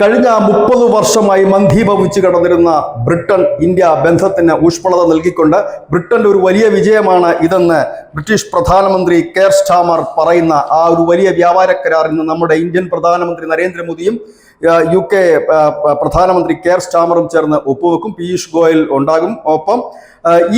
കഴിഞ്ഞ 30 വർഷമായി മന്ദീഭവിച്ചു കിടന്നിരുന്ന ബ്രിട്ടൻ ഇന്ത്യ ബന്ധത്തിന് ഊഷ്മളത നൽകിക്കൊണ്ട് ബ്രിട്ടന്റെ ഒരു വലിയ വിജയമാണ് ഇതെന്ന് ബ്രിട്ടീഷ് പ്രധാനമന്ത്രി കെയർ സ്റ്റാമർ പറയുന്ന ആ ഒരു വലിയ വ്യാപാര കരാർ ഇന്ന് നമ്മുടെ ഇന്ത്യൻ പ്രധാനമന്ത്രി നരേന്ദ്രമോദിയും UK പ്രധാനമന്ത്രി കെയർ സ്റ്റാമറും ചേർന്ന് ഒപ്പുവെക്കും. പീയൂഷ് ഗോയൽ ഉണ്ടാകും. ഒപ്പം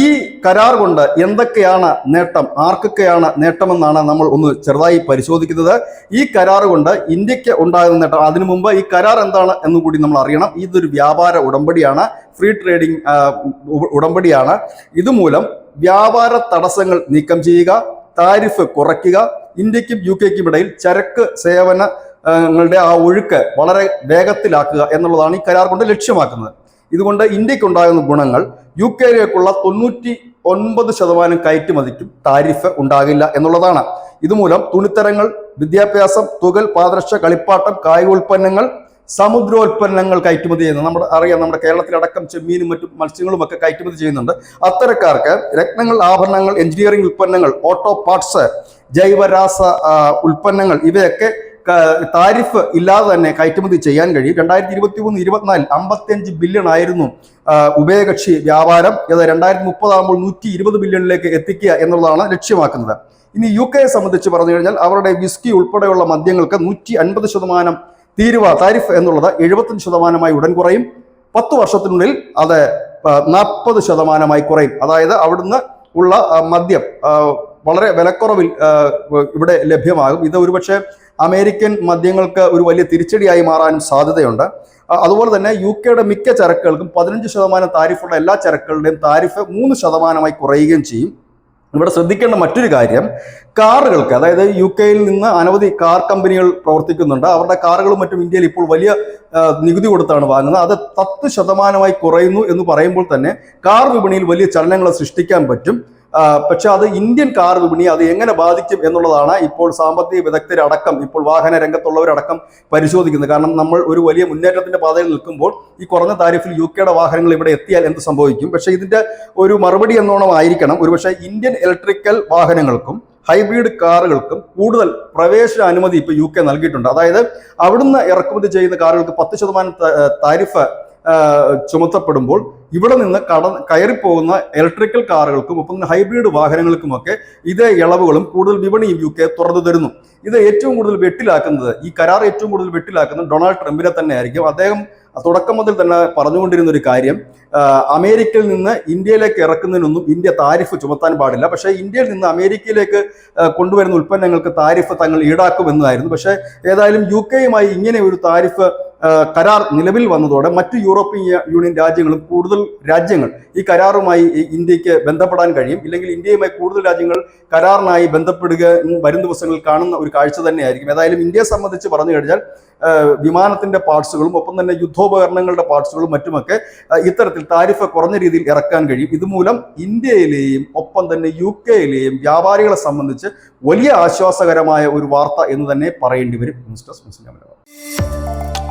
ഈ കരാർ കൊണ്ട് എന്തൊക്കെയാണ് നേട്ടം, ആർക്കൊക്കെയാണ് നേട്ടമെന്നാണ് നമ്മൾ ഒന്ന് ചെറുതായി പരിശോധിക്കുന്നത്. ഈ കരാർ കൊണ്ട് ഇന്ത്യക്ക് ഉണ്ടാകുന്ന നേട്ടം, അതിനു മുമ്പ് ഈ കരാർ എന്താണ് എന്നുകൂടി നമ്മൾ അറിയണം. ഇതൊരു വ്യാപാര ഉടമ്പടിയാണ്, ഫ്രീ ട്രേഡിംഗ് ഉടമ്പടിയാണ്. ഇതുമൂലം വ്യാപാര തടസ്സങ്ങൾ നീക്കം ചെയ്യുക, താരിഫ് കുറയ്ക്കുക, ഇന്ത്യക്കും UK-ക്കും ഇടയിൽ ചരക്ക് സേവനങ്ങളുടെ ആ ഒഴുക്ക് വളരെ വേഗത്തിലാക്കുക എന്നുള്ളതാണ് ഈ കരാർ കൊണ്ട് ലക്ഷ്യമാക്കുന്നത്. ഇതുകൊണ്ട് ഇന്ത്യക്കുണ്ടാകുന്ന ഗുണങ്ങൾ UK-യിലേക്കുള്ള 99% കയറ്റുമതിക്കും താരിഫ് ഉണ്ടാകില്ല എന്നുള്ളതാണ്. ഇതുമൂലം തുണിത്തരങ്ങൾ, വിദ്യാഭ്യാസം, തുകൽ, പാദരക്ഷ, കളിപ്പാട്ടം, കായികോൽപ്പന്നങ്ങൾ, സമുദ്രോൽപ്പന്നങ്ങൾ കയറ്റുമതി ചെയ്യുന്നത് നമ്മുടെ കേരളത്തിലടക്കം ചെമ്മീനും മറ്റും മത്സ്യങ്ങളും ഒക്കെ കയറ്റുമതി ചെയ്യുന്നുണ്ട്. അത്തരക്കാർക്ക് രത്നങ്ങൾ, ആഭരണങ്ങൾ, എഞ്ചിനീയറിംഗ് ഉൽപ്പന്നങ്ങൾ, ഓട്ടോ പാർട്സ്, ജൈവരാസ ഉൽപ്പന്നങ്ങൾ ഇവയൊക്കെ താരിഫ് ഇല്ലാതെ തന്നെ കയറ്റുമതി ചെയ്യാൻ കഴിയും. 2023-24 55 ബില്യൺ ആയിരുന്നു ഉഭയകക്ഷി വ്യാപാരം. ഇത് 2030 ആകുമ്പോൾ 120 ബില്യണിലേക്ക് എത്തിക്കുക എന്നുള്ളതാണ് ലക്ഷ്യമാക്കുന്നത്. ഇനി UK-യെ സംബന്ധിച്ച് പറഞ്ഞു കഴിഞ്ഞാൽ അവരുടെ വിസ്കി ഉൾപ്പെടെയുള്ള മദ്യങ്ങൾക്ക് 150% താരിഫ് എന്നുള്ളത് 75% ഉടൻ കുറയും. 10 വർഷത്തിനുള്ളിൽ അത് 40% കുറയും. അതായത് അവിടുന്ന് ഉള്ള മദ്യം വളരെ വിലക്കുറവിൽ ഇവിടെ ലഭ്യമാകും. ഇത് ഒരുപക്ഷെ അമേരിക്കൻ മദ്യങ്ങൾക്ക് ഒരു വലിയ തിരിച്ചടിയായി മാറാനും സാധ്യതയുണ്ട്. അതുപോലെ തന്നെ UK-യുടെ മിക്ക ചരക്കുകൾക്കും 15% താരിഫുള്ള എല്ലാ ചരക്കുകളുടെയും താരിഫ് 3% കുറയുകയും ചെയ്യും. ഇവിടെ ശ്രദ്ധിക്കേണ്ട മറ്റൊരു കാര്യം, കാറുകൾക്ക്, അതായത് UK-യിൽ നിന്ന് അനവധി കാർ കമ്പനികൾ പ്രവർത്തിക്കുന്നുണ്ട്. അവരുടെ കാറുകളും മറ്റും ഇന്ത്യയിൽ ഇപ്പോൾ വലിയ നികുതി കൊടുത്താണ് വാങ്ങുന്നത്. അത് 10% കുറയുന്നു എന്ന് പറയുമ്പോൾ തന്നെ കാർ വിപണിയിൽ വലിയ ചലനങ്ങൾ സൃഷ്ടിക്കാൻ പറ്റും. പക്ഷെ അത് ഇന്ത്യൻ കാർ വിപണിയെ അത് എങ്ങനെ ബാധിക്കും എന്നുള്ളതാണ് ഇപ്പോൾ സാമ്പത്തിക വിദഗ്ധരടക്കം, ഇപ്പോൾ വാഹന രംഗത്തുള്ളവരടക്കം പരിശോധിക്കുന്നത്. കാരണം നമ്മൾ ഒരു വലിയ മുന്നേറ്റത്തിന്റെ പാതയിൽ നിൽക്കുമ്പോൾ ഈ കുറഞ്ഞ താരിഫിൽ UK-യുടെ വാഹനങ്ങൾ ഇവിടെ എത്തിയാൽ എന്ത് സംഭവിക്കും? പക്ഷേ ഇതിന്റെ ഒരു മറുപടി എന്നോണം ആയിരിക്കണം ഒരുപക്ഷെ ഇന്ത്യൻ ഇലക്ട്രിക്കൽ വാഹനങ്ങൾക്കും ഹൈബ്രിഡ് കാറുകൾക്കും കൂടുതൽ പ്രവേശന അനുമതി ഇപ്പോൾ UK നൽകിയിട്ടുണ്ട്. അതായത് അവിടുന്ന് ഇറക്കുമതി ചെയ്യുന്ന കാറുകൾക്ക് 10% താരിഫ് ചുമത്തപ്പെടുമ്പോൾ ഇവിടെ നിന്ന് കയറിപ്പോകുന്ന ഇലക്ട്രിക്കൽ കാറുകൾക്കും ഒപ്പം ഹൈബ്രിഡ് വാഹനങ്ങൾക്കുമൊക്കെ ഇതേ ഇളവുകളും കൂടുതൽ വിപണിയും UK തുറന്നു തരുന്നു. ഇത് ഏറ്റവും കൂടുതൽ വെട്ടിലാക്കുന്നത്, ഈ കരാർ ഏറ്റവും കൂടുതൽ വെട്ടിലാക്കുന്നത് ഡൊണാൾഡ് ട്രംപിനെ തന്നെ ആയിരിക്കും. അദ്ദേഹം തുടക്കം മുതൽ തന്നെ പറഞ്ഞുകൊണ്ടിരുന്ന ഒരു കാര്യം, അമേരിക്കയിൽ നിന്ന് ഇന്ത്യയിലേക്ക് ഇറക്കുന്നതിനൊന്നും ഇന്ത്യ താരിഫ് ചുമത്താൻ പാടില്ല. പക്ഷേ ഇന്ത്യയിൽ നിന്ന് അമേരിക്കയിലേക്ക് കൊണ്ടുവരുന്ന ഉൽപ്പന്നങ്ങൾക്ക് താരിഫ് തങ്ങൾ ഈടാക്കുമെന്നതായിരുന്നു. പക്ഷേ ഏതായാലും UK-യുമായി ഇങ്ങനെ ഒരു താരിഫ് കരാർ നിലവിൽ വന്നതോടെ മറ്റു യൂറോപ്യൻ യൂണിയൻ രാജ്യങ്ങളും കൂടുതൽ രാജ്യങ്ങൾ ഈ കരാറുമായി ഇന്ത്യക്ക് ബന്ധപ്പെടാൻ കഴിയും. ഇല്ലെങ്കിൽ ഇന്ത്യയുമായി കൂടുതൽ രാജ്യങ്ങൾ കരാറിനായി ബന്ധപ്പെടുക വരും ദിവസങ്ങളിൽ കാണുന്ന ഒരു കാഴ്ച തന്നെയായിരിക്കും. ഏതായാലും ഇന്ത്യയെ സംബന്ധിച്ച് പറഞ്ഞു കഴിഞ്ഞാൽ വിമാനത്തിന്റെ പാർട്സുകളും ഒപ്പം തന്നെ യുദ്ധോപകരണങ്ങളുടെ പാർട്സുകളും മറ്റുമൊക്കെ ഇത്തരത്തിൽ താരിഫ് കുറഞ്ഞ രീതിയിൽ ഇറക്കാൻ കഴിയും. ഇതുമൂലം ഇന്ത്യയിലെയും ഒപ്പം തന്നെ UK-യിലെയും വ്യാപാരികളെ സംബന്ധിച്ച് വലിയ ആശ്വാസകരമായ ഒരു വാർത്ത എന്ന് തന്നെ പറയേണ്ടി വരും. ന്യൂസ് ഡെസ്ക് മുസ്ലിം മലയാളം.